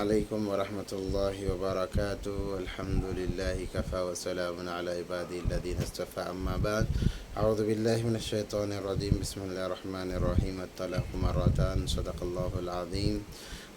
علیکم ورحمۃ اللہ وبرکاتہ الحمد للہ کفا وسلام علی عبادی الذین اصطفى اما بعد اعوذ باللہ من الشیطان الرجیم بسم اللہ الرحمن الرحیم الطلاق مرتان صدق اللہ العظیم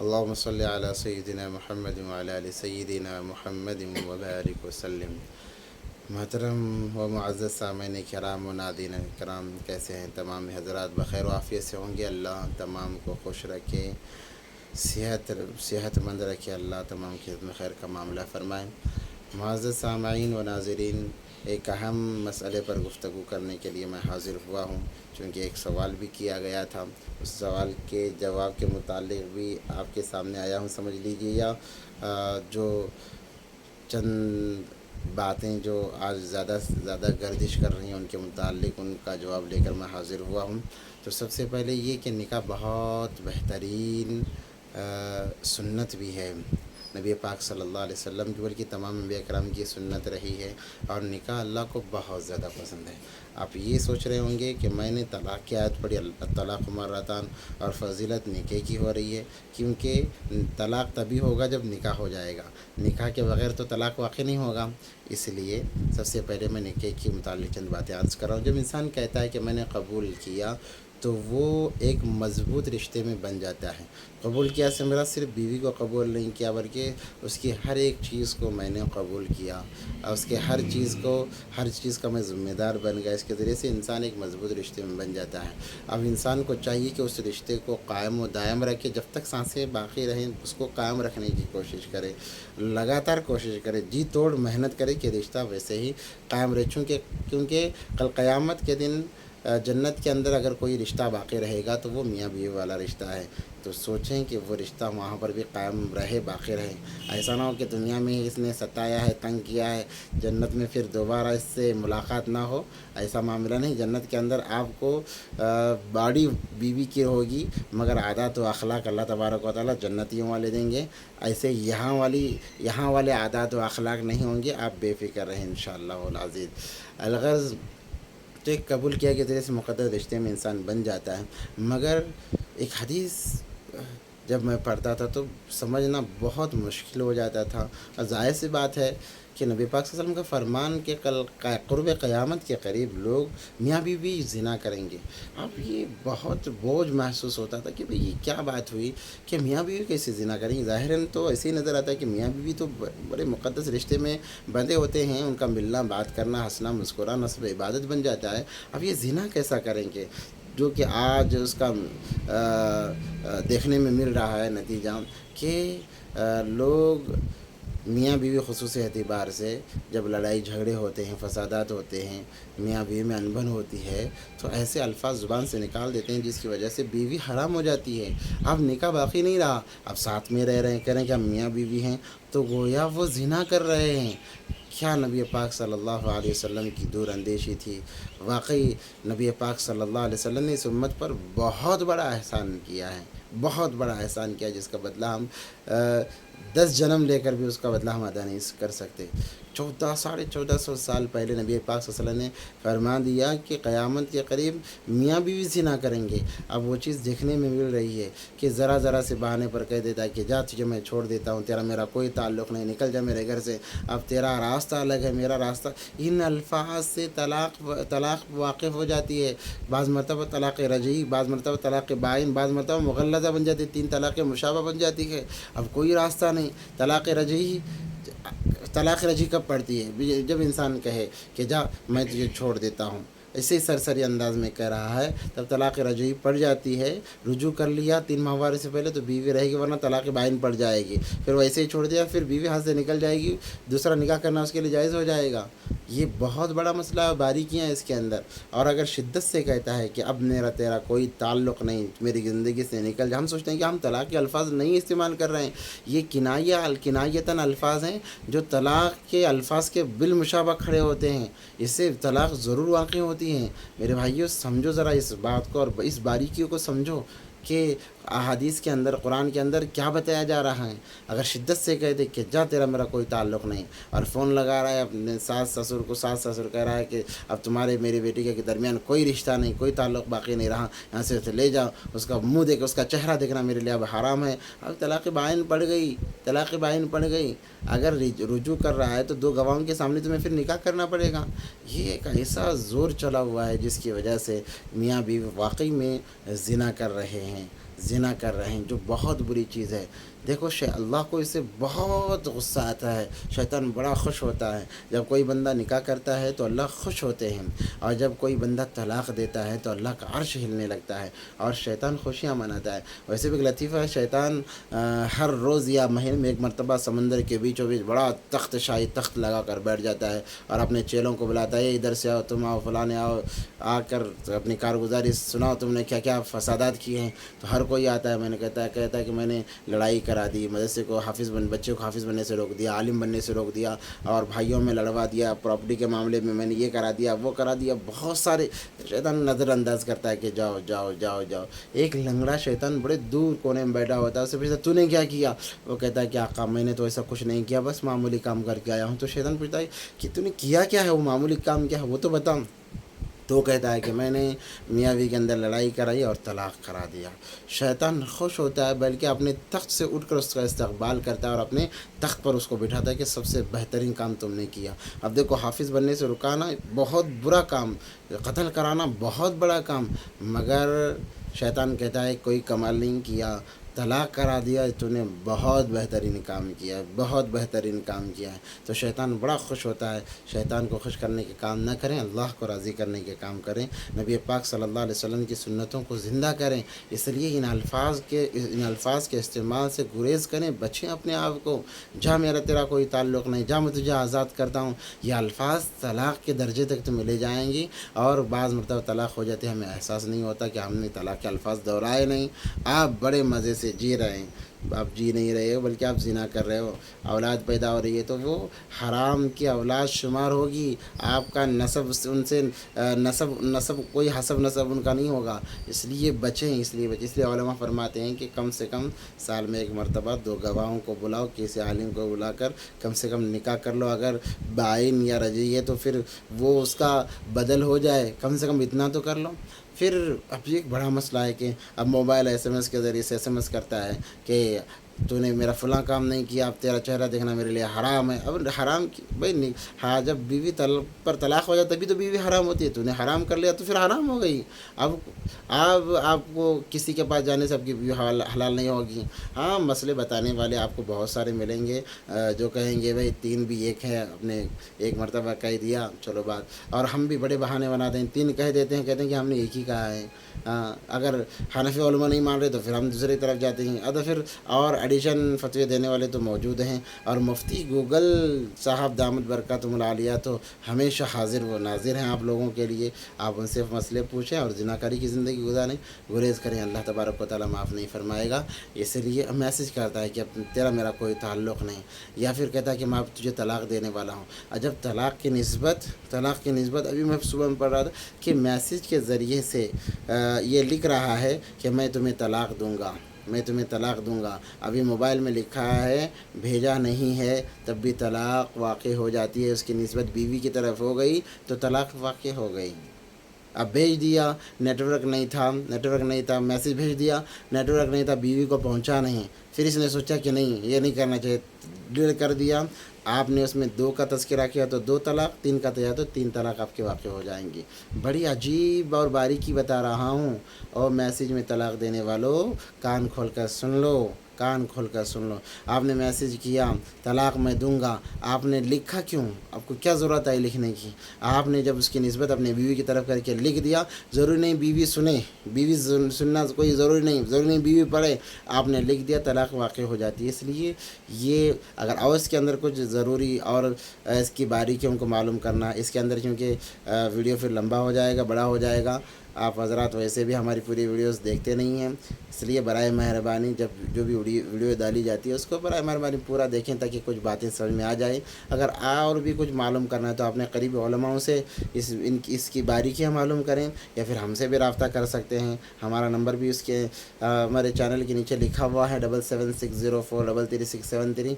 اللہم صلی علی سیدنا محمد وعلی آل سیدنا محمد وبارک وسلم۔ محترم و معزز سامعین کرام و ناظرین کرام، کیسے ہیں تمام حضرات؟ بخیر و عافیت سے ہوں گے۔ اللہ تمام کو خوش رکھے، صحت مند رکھے، اللہ تمام کی خدمت خیر کا معاملہ فرمائیں۔ معزز سامعین و ناظرین، ایک اہم مسئلے پر گفتگو کرنے کے لیے میں حاضر ہوا ہوں، چونکہ ایک سوال بھی کیا گیا تھا، اس سوال کے جواب کے متعلق بھی آپ کے سامنے آیا ہوں، سمجھ لیجیے، یا جو چند باتیں جو آج زیادہ سے زیادہ گردش کر رہی ہیں ان کے متعلق ان کا جواب لے کر میں حاضر ہوا ہوں۔ تو سب سے پہلے یہ کہ نکاح بہت بہترین سنت بھی ہے، نبی پاک صلی اللہ علیہ وسلم کی بلکہ تمام انبیاء کرام کی سنت رہی ہے، اور نکاح اللہ کو بہت زیادہ پسند ہے۔ آپ یہ سوچ رہے ہوں گے کہ میں نے طلاق کی آیت پڑھی، طلاق مرتان، اور فضیلت نکاح کی ہو رہی ہے، کیونکہ طلاق تبھی ہوگا جب نکاح ہو جائے گا، نکاح کے بغیر تو طلاق واقع نہیں ہوگا۔ اس لیے سب سے پہلے میں نکاح کے متعلق چند باتیں عرض کر رہا ہوں۔ جب انسان کہتا ہے کہ میں نے قبول کیا، تو وہ ایک مضبوط رشتے میں بن جاتا ہے۔ قبول کیا سے میرا صرف بیوی کو قبول نہیں کیا، بلکہ اس کی ہر ایک چیز کو میں نے قبول کیا، اور اس کے ہر چیز کا میں ذمہ دار بن گیا۔ اس کے ذریعے سے انسان ایک مضبوط رشتے میں بن جاتا ہے۔ اب انسان کو چاہیے کہ اس رشتے کو قائم و دائم رکھے، جب تک سانسیں باقی رہیں اس کو قائم رکھنے کی کوشش کرے، لگاتار کوشش کرے، جی توڑ محنت کرے کہ رشتہ ویسے ہی قائم رہے، کیونکہ کل قیامت کے دن جنت کے اندر اگر کوئی رشتہ باقی رہے گا تو وہ میاں بیوی والا رشتہ ہے۔ تو سوچیں کہ وہ رشتہ وہاں پر بھی قائم رہے، باقی رہے۔ ایسا نہ ہو کہ دنیا میں اس نے ستایا ہے، تنگ کیا ہے، جنت میں پھر دوبارہ اس سے ملاقات نہ ہو، ایسا معاملہ نہیں۔ جنت کے اندر آپ کو باڈی بیوی کی ہوگی، مگر عادات و اخلاق اللہ تبارک و تعالیٰ جنتیوں والے دیں گے۔ ایسے یہاں والے عادات و اخلاق نہیں ہوں گے، آپ بے فکر رہیں انشاءاللہ العزیز۔ الغرض تو ایک قبول کیا کے ذریعے سے مقدس رشتے میں انسان بن جاتا ہے، مگر ایک حدیث جب میں پڑھتا تھا تو سمجھنا بہت مشکل ہو جاتا تھا، اور ظاہر سی بات ہے کہ نبی پاک صلی اللہ علیہ وسلم کا فرمان کہ قرب قیامت کے قریب لوگ میاں بیوی زنا کریں گے۔ اب یہ بہت بوجھ محسوس ہوتا تھا کہ بھئی یہ کیا بات ہوئی کہ میاں بیوی کیسے زنا کریں گے؟ ظاہراً تو ایسے ہی نظر آتا ہے کہ میاں بیوی تو بڑے مقدس رشتے میں بندھے ہوتے ہیں، ان کا ملنا، بات کرنا، ہنسنا مسکرانا سب عبادت بن جاتا ہے۔ اب یہ زنا کیسا کریں گے؟ جو کہ آج اس کا دیکھنے میں مل رہا ہے نتیجہ کہ لوگ میاں بیوی خصوصی اعتبار سے جب لڑائی جھگڑے ہوتے ہیں، فسادات ہوتے ہیں، میاں بیوی میں انبن ہوتی ہے، تو ایسے الفاظ زبان سے نکال دیتے ہیں جس کی وجہ سے بیوی حرام ہو جاتی ہے۔ اب نکاح باقی نہیں رہا، اب ساتھ میں رہ رہے ہیں، کہہ رہے ہیں کہ ہم میاں بیوی ہیں، تو گویا وہ زنا کر رہے ہیں۔ کیا نبی پاک صلی اللہ علیہ وسلم کی دور اندیشی تھی! واقعی نبی پاک صلی اللہ علیہ وسلم نے اس امت پر بہت بڑا احسان کیا ہے، بہت بڑا احسان کیا، جس کا بدلہ ہم 10 جنم لے کر بھی اس کا بدلہ ہم ادا نہیں کر سکتے۔ 1400 سال پہلے نبی پاک صلی اللہ علیہ وسلم نے فرمان دیا کہ قیامت کے قریب میاں بیوی زنا کریں گے۔ اب وہ چیز دیکھنے میں مل رہی ہے کہ ذرا سے بہانے پر کہہ دیتا ہے کہ جا تجھے میں چھوڑ دیتا ہوں، تیرا میرا کوئی تعلق نہیں، نکل جا میرے گھر سے، اب تیرا راستہ الگ ہے، میرا راستہ۔ ان الفاظ سے طلاق واقف ہو جاتی ہے۔ بعض مرتبہ طلاق رجعی، بعض مرتبہ طلاق بائن، بعض مرتبہ مغلظہ بن جاتی ہے، 3 طلاق مشابہ بن جاتی ہے۔ اب کوئی راستہ نہیں۔ طلاق رجعی کب پڑتی ہے؟ جب انسان کہے کہ جا میں تجھے چھوڑ دیتا ہوں، ایسے ہی سرسری انداز میں کہہ رہا ہے، تب طلاق رجعی پڑ جاتی ہے۔ رجوع کر لیا 3 ماہوارے سے پہلے تو بیوی رہے گی، ورنہ طلاق بائن پڑ جائے گی۔ پھر وہ ایسے ہی چھوڑ دیا، پھر بیوی ہاتھ سے نکل جائے گی، دوسرا نکاح کرنا اس کے لیے جائز ہو جائے گا۔ یہ بہت بڑا مسئلہ ہے، باریکیاں ہیں اس کے اندر۔ اور اگر شدت سے کہتا ہے کہ اب میرا تیرا کوئی تعلق نہیں، میری زندگی سے نکل جا، ہم سوچتے ہیں کہ ہم طلاق کے الفاظ نہیں استعمال کر رہے ہیں، یہ کنایتاً الفاظ ہیں جو طلاق کے الفاظ کے بالمشابہ کھڑے ہوتے ہیں، اس سے طلاق ضرور واقع ہوتی ہیں۔ میرے بھائیوں، سمجھو ذرا اس بات کو، اور اس باریکیوں کو سمجھو کہ احادیث کے اندر قرآن کے اندر کیا بتایا جا رہا ہے. اگر شدت سے کہہ دے کہ جا تیرا میرا کوئی تعلق نہیں, اور فون لگا رہا ہے اپنے ساس سسر کو, ساس سسر کہہ رہا ہے کہ اب تمہارے میری بیٹی کے درمیان کوئی رشتہ نہیں, کوئی تعلق باقی نہیں رہا, یہاں سے لے جاؤ, اس کا منہ دیکھ, اس کا چہرہ دیکھنا میرے لیے اب حرام ہے. اب طلاق بائن پڑ گئی, طلاق بائن پڑ گئی. اگر رجوع کر رہا ہے تو 2 گواہوں کے سامنے تمہیں پھر نکاح کرنا پڑے گا. یہ ایک ایسا زور چلا ہوا ہے جس کی وجہ سے میاں بیوی واقعی میں زنا کر رہے ہیں, زنا کر رہے ہیں, جو بہت بری چیز ہے. دیکھو اللہ کو اس سے بہت غصہ آتا ہے, شیطان بڑا خوش ہوتا ہے. جب کوئی بندہ نکاح کرتا ہے تو اللہ خوش ہوتے ہیں, اور جب کوئی بندہ طلاق دیتا ہے تو اللہ کا عرش ہلنے لگتا ہے اور شیطان خوشیاں مناتا ہے. ویسے بھی ایک لطیفہ ہے, شیطان ہر روز یا مہینے میں ایک مرتبہ سمندر کے بیچوں بیچ بڑا تخت شاہی تخت لگا کر بیٹھ جاتا ہے اور اپنے چیلوں کو بلاتا ہے, ادھر سے آؤ, تم آؤ, فلانے آؤ, آ کر اپنی کارگزاری سناؤ, تم نے کیا کیا فسادات کیے ہیں. تو ہر کوئی آتا ہے, میں نے کہتا ہے کہ میں نے لڑائی کرا دی, مدرسے کو بچے کو حافظ بننے سے روک دیا, عالم بننے سے روک دیا, اور بھائیوں میں لڑوا دیا, پراپرٹی کے معاملے میں نے یہ کرا دیا, وہ کرا دیا. بہت سارے شیطان نظر انداز کرتا ہے کہ جاؤ جاؤ جاؤ جاؤ. ایک لنگڑا شیطان بڑے دور کونے میں بیٹھا ہوتا ہے, اسے پوچھتا تو نے کیا کیا, وہ کہتا ہے کہ آقا میں نے تو ایسا کچھ نہیں کیا, بس معمولی کام کر کے آیا ہوں. تو شیطان پوچھتا ہے کہ تو نے کیا کیا ہے, وہ معمولی کام کیا ہے وہ تو بتا. تو کہتا ہے کہ میں نے میاں بیوی کے اندر لڑائی کرائی اور طلاق کرا دیا. شیطان خوش ہوتا ہے, بلکہ اپنے تخت سے اٹھ کر اس کا استقبال کرتا ہے اور اپنے تخت پر اس کو بٹھاتا ہے کہ سب سے بہترین کام تم نے کیا. اب دیکھو, حافظ بننے سے رکانا بہت برا کام, قتل کرانا بہت بڑا کام, مگر شیطان کہتا ہے کوئی کمال نہیں کیا, طلاق کرا دیا, تو نے بہت بہترین کام کیا ہے, بہت بہترین کام کیا ہے. تو شیطان بڑا خوش ہوتا ہے. شیطان کو خوش کرنے کے کام نہ کریں, اللہ کو راضی کرنے کے کام کریں, نبی پاک صلی اللہ علیہ وسلم کی سنتوں کو زندہ کریں. اس لیے ان الفاظ کے استعمال سے گریز کریں, بچیں اپنے آپ کو. جا میرا تیرا کوئی تعلق نہیں, جا میں تجھے آزاد کرتا ہوں, یہ الفاظ طلاق کے درجے تک تمہیں لے جائیں گی. اور بعض مرتبہ طلاق ہو جاتے ہیں, ہمیں احساس نہیں ہوتا کہ ہم نے طلاق کے الفاظ دہرائے نہیں. آپ بڑے مزے سے جی رہے ہیں, آپ جی نہیں رہے ہو بلکہ آپ زنا کر رہے ہو. اولاد پیدا ہو رہی ہے تو وہ حرام کی اولاد شمار ہوگی. آپ کا نسب ان سے نسب کوئی حسب نسب ان کا نہیں ہوگا. اس لیے بچیں, اس لیے علماء فرماتے ہیں کہ کم سے کم سال میں 1 مرتبہ 2 گواہوں کو بلاؤ, کسی عالم کو بلا کر کم سے کم نکاح کر لو. اگر بائن یا رجعی ہے تو پھر وہ اس کا بدل ہو جائے, کم سے کم اتنا تو کر لو. پھر اب یہ ایک بڑا مسئلہ ہے کہ اب موبائل SMS کے ذریعے سے SMS کرتا ہے کہ تو نے میرا فلاں کام نہیں کیا, اب تیرا چہرہ دیکھنا میرے لیے حرام ہے. اب حرام کی بھائی نہیں, ہاں جب بیوی پر طلاق ہو جائے تبھی تو بیوی حرام ہوتی ہے. تو نے حرام کر لیا تو پھر حرام ہو گئی. اب آپ کو کسی کے پاس جانے سے آپ کی بیوی حلال نہیں ہوگی. ہاں, مسئلے بتانے والے آپ کو بہت سارے ملیں گے جو کہیں گے بھائی 3 بھی 1 ہے, اپنے 1 مرتبہ کہہ دیا چلو بات. اور ہم بھی بڑے بہانے بنا دیں, 3 کہہ دیتے ہیں, کہتے ہیں کہ ہم نے 1 ہی کہا ہے. اگر حنفی علماء نہیں مان رہے تو پھر ہم دوسری طرف جاتے ہیں. اب پھر اور ایڈیشن فتوے دینے والے تو موجود ہیں, اور مفتی گوگل صاحب دامت برکاتہم العالیہ تو ہمیشہ حاضر و ناظر ہیں آپ لوگوں کے لیے. آپ ان سے مسئلے پوچھیں اور زناکاری کی زندگی گزاریں, گریز کریں, اللہ تبارک و تعالیٰ معاف نہیں فرمائے گا. اس لیے میسج کرتا ہے کہ تیرا میرا کوئی تعلق نہیں, یا پھر کہتا ہے کہ میں تجھے طلاق دینے والا ہوں. جب طلاق کی نسبت ابھی میں صبح میں پڑھ رہا تھا کہ میسج کے ذریعے سے یہ لکھ رہا ہے کہ میں تمہیں طلاق دوں گا, ابھی موبائل میں لکھا ہے, بھیجا نہیں ہے, تب بھی طلاق واقع ہو جاتی ہے. اس کی نسبت بیوی کی طرف ہو گئی تو طلاق واقع ہو گئی. اب بھیج دیا, نیٹ ورک نہیں تھا, میسج بھیج دیا, نیٹ ورک نہیں تھا, بیوی کو پہنچا نہیں. پھر اس نے سوچا کہ نہیں یہ نہیں کرنا چاہیے, ڈیلیٹ کر دیا. آپ نے اس میں 2 کا تذکرہ کیا تو 2 طلاق, 3 کا تذکرہ تو 3 طلاق آپ کے واقع ہو جائیں گی. بڑی عجیب اور باریکی بتا رہا ہوں. اور میسیج میں طلاق دینے والوں کان کھول کر سن لو. آپ نے میسیج کیا طلاق میں دوں گا, آپ نے لکھا کیوں؟ آپ کو کیا ضرورت ہے لکھنے کی؟ آپ نے جب اس کی نسبت اپنے بیوی کی طرف کر کے لکھ دیا, ضروری نہیں بیوی سنے, بیوی سننا کوئی ضروری نہیں بیوی پڑھے, آپ نے لکھ دیا, طلاق واقع ہو جاتی ہے. اس لیے یہ اگر اور اس کے اندر کچھ ضروری اور اس کی باریکیوں کو معلوم کرنا, اس کے اندر کیونکہ ویڈیو پھر لمبا ہو جائے گا, بڑا ہو جائے گا, آپ حضرات ویسے بھی ہماری پوری ویڈیوز دیکھتے نہیں ہیں، اس لیے برائے مہربانی جب جو بھی ویڈیو ڈالی جاتی ہے اس کو برائے مہربانی پورا دیکھیں تاکہ کچھ باتیں سمجھ میں آ جائیں۔ اگر اور بھی کچھ معلوم کرنا ہے تو اپنے قریبی علماؤں سے اس کی باریکیاں معلوم کریں، یا پھر ہم سے بھی رابطہ کر سکتے ہیں۔ ہمارا نمبر بھی اس کے ہمارے چینل کے نیچے لکھا ہوا ہے 7760433673۔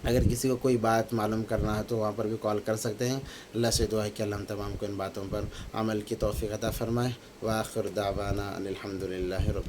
اگر کسی کو کوئی بات معلوم کرنا ہے تو وہاں پر بھی کال کر سکتے ہیں۔ اللہ سے دعا ہے کہ اللہ ہم تمام کو ان باتوں پر عمل کی توفیق عطا فرمائے۔ وآخر دعوانا ان الحمد للہ رب